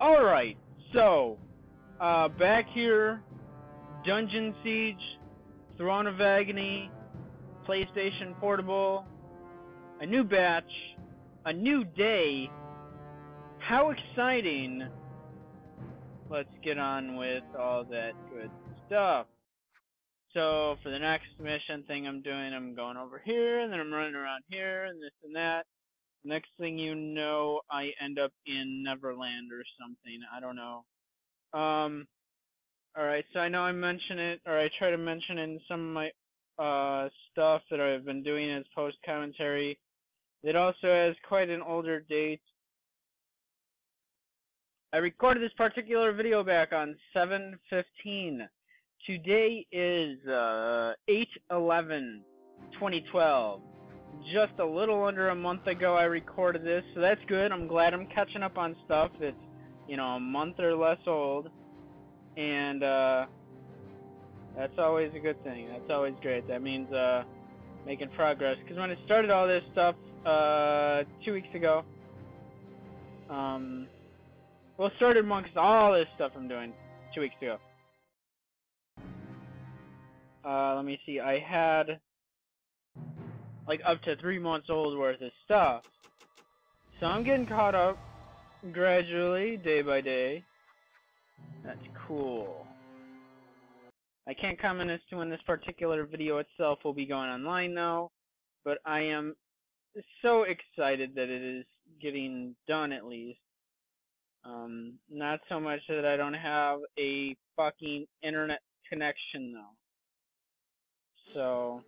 Alright, so, back here, Dungeon Siege, Throne of Agony, PlayStation Portable, a new batch, a new day. How exciting! Let's get on with all that good stuff. So, for the next mission thing I'm doing, I'm going over here, and then I'm running around here, and this and that. Next thing you know, I end up in Neverland or something. I don't know. Alright, so I know I mention it, or I try to mention it in some of my, stuff that I've been doing as post-commentary. It also has quite an older date. I recorded this particular video back on 7/15. Today is, 8/11/2012. Just a little under a month ago I recorded this, so that's good. I'm glad I'm catching up on stuff that's, you know, a month or less old. And, that's always a good thing. That's always great. That means, making progress. Because when I started all this stuff, 2 weeks ago, well, it started amongst all this stuff I'm doing 2 weeks ago. Let me see. I had like up to 3 months old worth of stuff. So I'm getting caught up gradually, day by day. That's cool. I can't comment as to when this particular video itself will be going online though, but I am so excited that it is getting done at least. Not so much that I don't have a fucking internet connection though. So,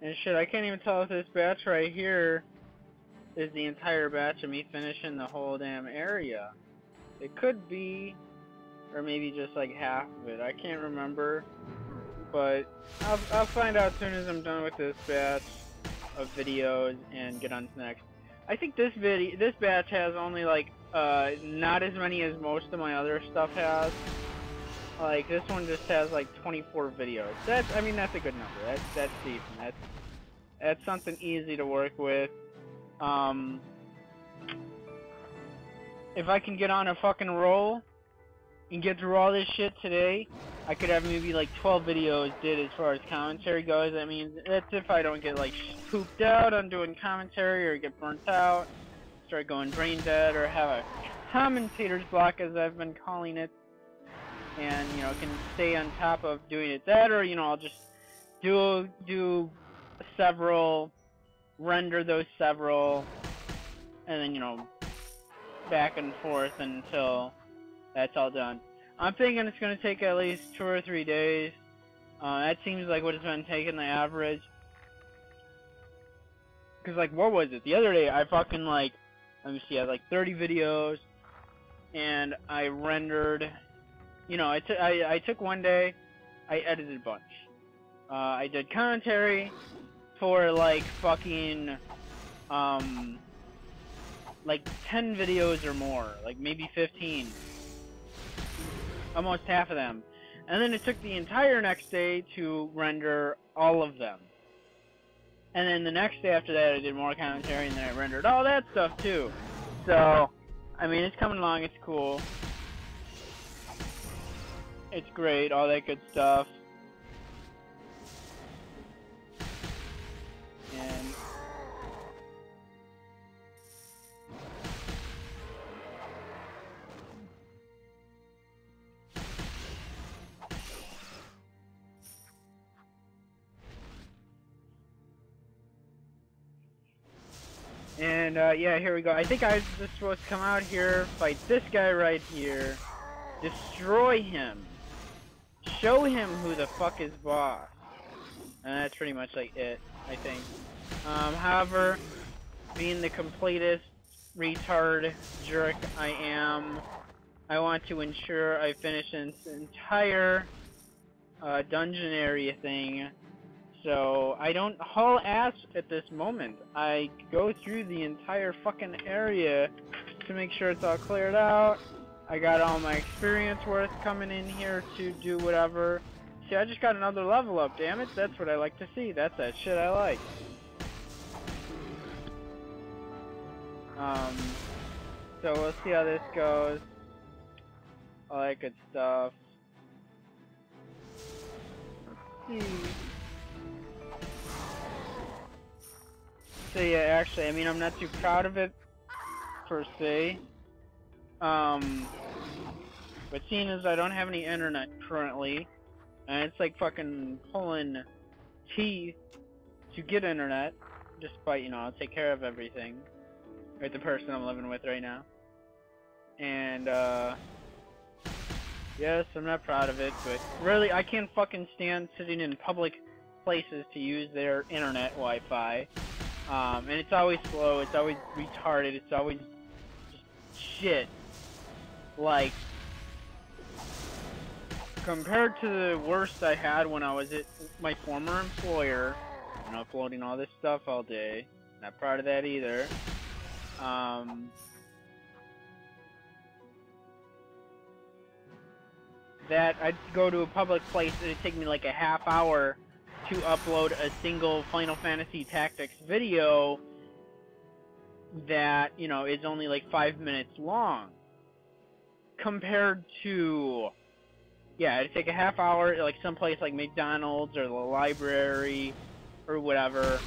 and shit, I can't even tell if this batch right here is the entire batch of me finishing the whole damn area. It could be, or maybe just like half of it. I can't remember, but I'll find out as soon as I'm done with this batch of videos and get on to the next. I think this batch has only like not as many as most of my other stuff has. Like this one just has like 24 videos. I mean that's a good number. That's decent. That's something easy to work with. If I can get on a fucking roll and get through all this shit today, I could have maybe like 12 videos did as far as commentary goes. I mean, that's if I don't get like pooped out on doing commentary or get burnt out, start going brain dead, or have a commentator's block as I've been calling it, and you know can stay on top of doing it that, or you know I'll just do several, render those several, and then you know back and forth until that's all done. I'm thinking it's going to take at least 2 or 3 days. That seems like what it's been taking the average. Because, like, what was it? The other day, I fucking, like, let me see, I had, like, 30 videos, and I rendered, you know, I took one day, I edited a bunch. I did commentary for, like, fucking, like, 10 videos or more. Like, maybe 15. Almost half of them. And then it took the entire next day to render all of them. And then the next day after that I did more commentary and then I rendered all that stuff too. So, I mean it's coming along, it's cool. It's great, all that good stuff. And yeah, here we go. I think I was just supposed to come out here, fight this guy right here, destroy him, show him who the fuck is boss, and that's pretty much like it, I think. However, being the completest retard jerk I am, I want to ensure I finish this entire dungeon area thing. So, I don't haul ass at this moment. I go through the entire fucking area to make sure it's all cleared out. I got all my experience worth coming in here to do whatever. See, I just got another level up, damn it. That's what I like to see. That's that shit I like. Um, so we'll see how this goes. All that good stuff. Let's see. So yeah, actually, I mean, I'm not too proud of it, per se. But seeing as I don't have any internet currently, and it's like fucking pulling teeth to get internet, despite, you know, I'll take care of everything with the person I'm living with right now. And, yes, I'm not proud of it, but really, I can't fucking stand sitting in public places to use their internet Wi-Fi. And it's always slow, it's always retarded, it's always just shit. Like, compared to the worst I had when I was at my former employer, and uploading all this stuff all day, not proud of that either. That I'd go to a public place and it'd take me like a half hour to upload a single Final Fantasy Tactics video that, you know, is only like 5 minutes long. Compared to, yeah, it'd take a half hour, like someplace like McDonald's or the library or whatever,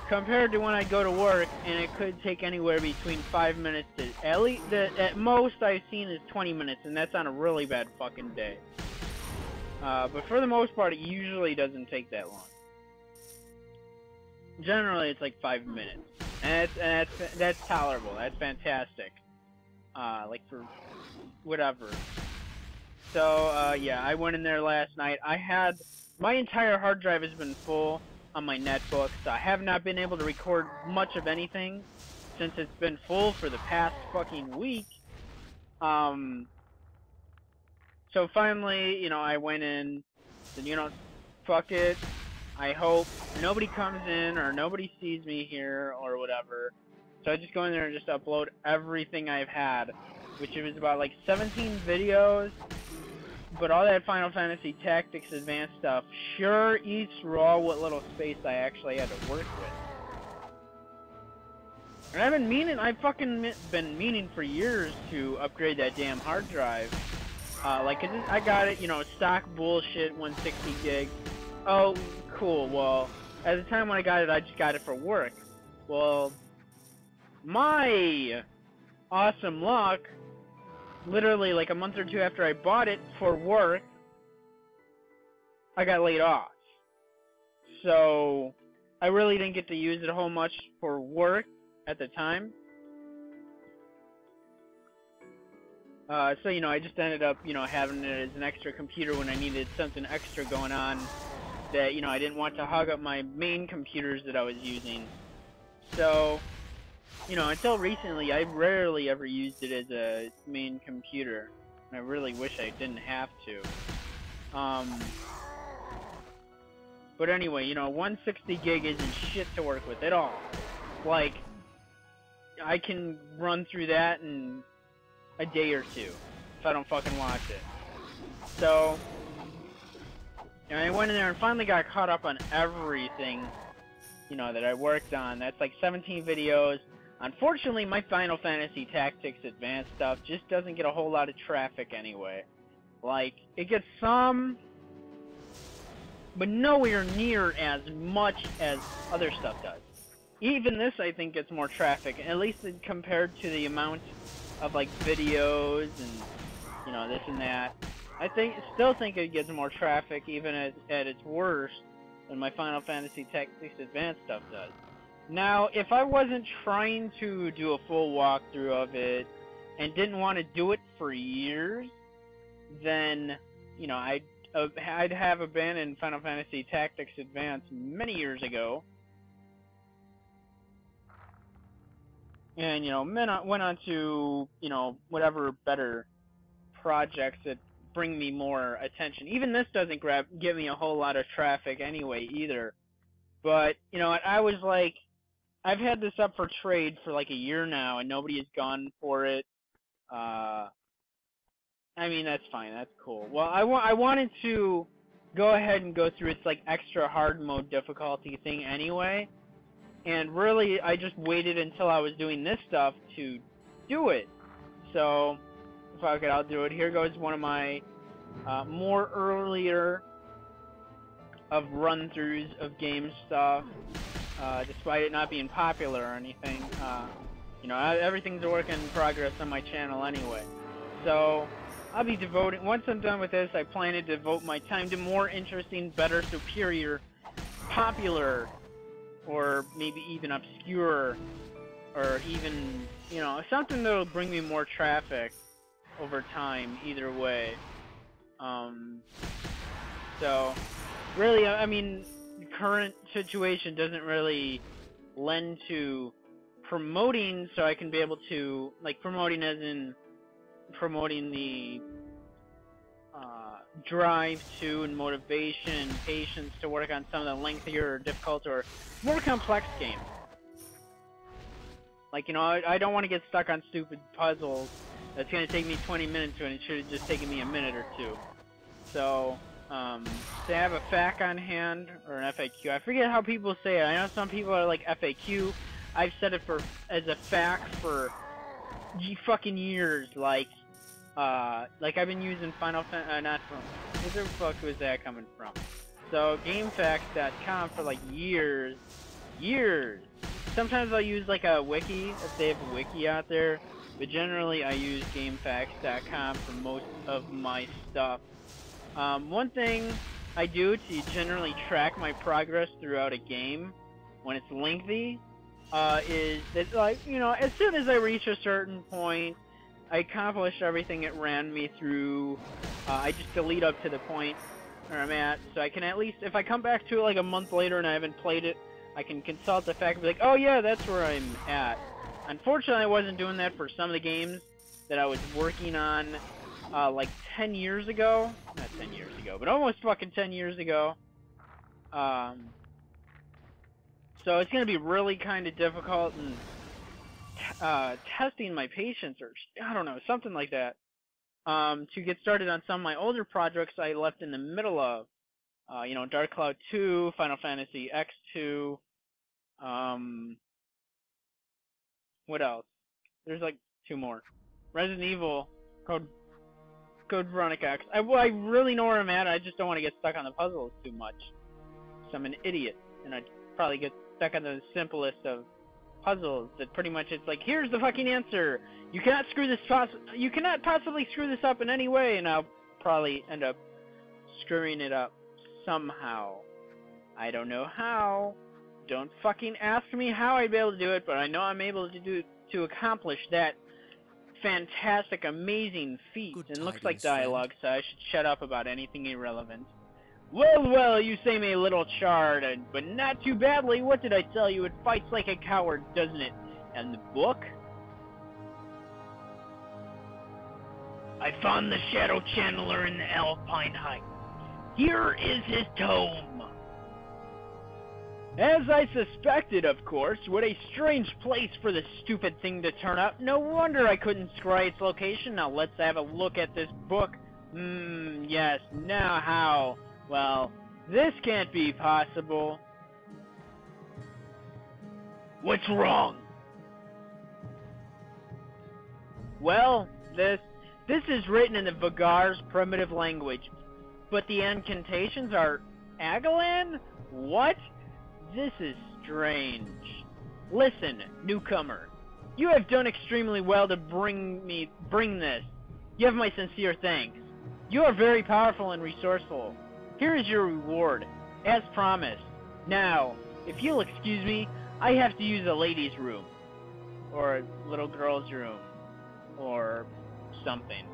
compared to when I go to work, and it could take anywhere between 5 minutes to, at most I've seen is 20 minutes, and that's on a really bad fucking day. But for the most part, it usually doesn't take that long. Generally, it's like 5 minutes, and that's tolerable. That's fantastic. Like for whatever. So, yeah, I went in there last night. My entire hard drive has been full on my netbook, so I have not been able to record much of anything since it's been full for the past fucking week. So finally, you know, I went in, and, you know, fuck it. I hope nobody comes in or nobody sees me here or whatever. So I just go in there and just upload everything I've had, which was about like 17 videos. But all that Final Fantasy Tactics Advanced stuff sure eats raw what little space I actually had to work with. And I've fucking been meaning for years to upgrade that damn hard drive. Like, 'cause I got it, you know, stock bullshit, 160 gig. Oh, cool, well, at the time when I got it, I just got it for work. Well, my awesome luck, literally like a month or two after I bought it for work, I got laid off. So, I really didn't get to use it a whole much for work at the time. So, you know, I just ended up, you know, having it as an extra computer when I needed something extra going on that, you know, I didn't want to hog up my main computers that I was using. So, you know, until recently, I rarely ever used it as a main computer. And I really wish I didn't have to. But anyway, you know, 160 gig isn't shit to work with at all. Like, I can run through that in a day or two if I don't fucking watch it. So, and I went in there and finally got caught up on everything, you know, that I worked on. That's like 17 videos. Unfortunately, my Final Fantasy Tactics Advanced stuff just doesn't get a whole lot of traffic anyway. Like, it gets some, but nowhere near as much as other stuff does. Even this, I think, gets more traffic, at least compared to the amount of, like, videos and, you know, this and that. I still think it gets more traffic, even at its worst, than my Final Fantasy Tactics Advanced stuff does. Now, if I wasn't trying to do a full walkthrough of it, and didn't want to do it for years, then, you know, I'd have abandoned Final Fantasy Tactics Advanced many years ago. And, you know, went on to, you know, whatever better projects that bring me more attention. Even this doesn't give me a whole lot of traffic anyway, either. But, you know, I was like, I've had this up for trade for like a year now, and nobody has gone for it. I mean, that's fine, that's cool. Well, I wanted to go ahead and go through its, like, extra hard mode difficulty thing anyway. And really, I just waited until I was doing this stuff to do it. So, fuck it, I'll do it. Here goes one of my more earlier of run-throughs of game stuff, despite it not being popular or anything. You know, everything's a work in progress on my channel anyway. So, I'll be devoting, once I'm done with this, I plan to devote my time to more interesting, better, superior, popular, or maybe even obscure, or even, you know, something that'll bring me more traffic over time, either way. So, really, I mean, the current situation doesn't really lend to promoting, so I can be able to, like, promoting as in promoting the drive to and motivation and patience to work on some of the lengthier or difficult or more complex games. Like, you know, I don't want to get stuck on stupid puzzles that's going to take me 20 minutes when it should have just taken me a minute or two. So, to have a FAQ on hand, or an FAQ, I forget how people say it. I know some people are like FAQ. I've said it as a FAQ for fucking years, like I've been using Final Fantasy, not from, where the fuck was that coming from? So, GameFAQs.com for like years. Sometimes I'll use like a wiki, if they have a wiki out there, but generally I use GameFAQs.com for most of my stuff. One thing I do to generally track my progress throughout a game, when it's lengthy, is that, like, you know, as soon as I reach a certain point, I accomplished everything it ran me through. I just delete up to the point where I'm at, so I can at least, if I come back to it like a month later and I haven't played it, I can consult the fact and be like, oh yeah, that's where I'm at. Unfortunately, I wasn't doing that for some of the games that I was working on, like 10 years ago. Not 10 years ago, but almost fucking 10 years ago. So it's gonna be really kind of difficult and testing my patience, or I don't know, something like that, to get started on some of my older projects I left in the middle of. You know, Dark Cloud 2, Final Fantasy X2, what else? There's like 2 more. Resident Evil, Code Veronica X. I really know where I'm at, I just don't want to get stuck on the puzzles too much. So I'm an idiot, and I'd probably get stuck on the simplest of puzzles that pretty much it's like, here's the fucking answer. You cannot possibly screw this up in any way, and I'll probably end up screwing it up somehow. I don't know how. Don't fucking ask me how I'd be able to do it, but I know I'm able to accomplish that fantastic, amazing feat. Good And looks tidings, like dialogue, friend. so I should shut up about anything irrelevant. Well, you say me a little charred, but not too badly. What did I tell you? It fights like a coward, doesn't it? And the book? I found the Shadow Channeler in the Alpine Heights. Here is his tome. As I suspected, of course. What a strange place for this stupid thing to turn up. No wonder I couldn't scry its location. Now let's have a look at this book. Yes. Now how? Well, this can't be possible. What's wrong? Well, this is written in the Vagar's primitive language, but the incantations are Agalan? What? This is strange. Listen, newcomer. You have done extremely well to bring this. You have my sincere thanks. You are very powerful and resourceful. Here is your reward, as promised. Now, if you'll excuse me, I have to use a ladies' room. Or a little girl's room. Or something.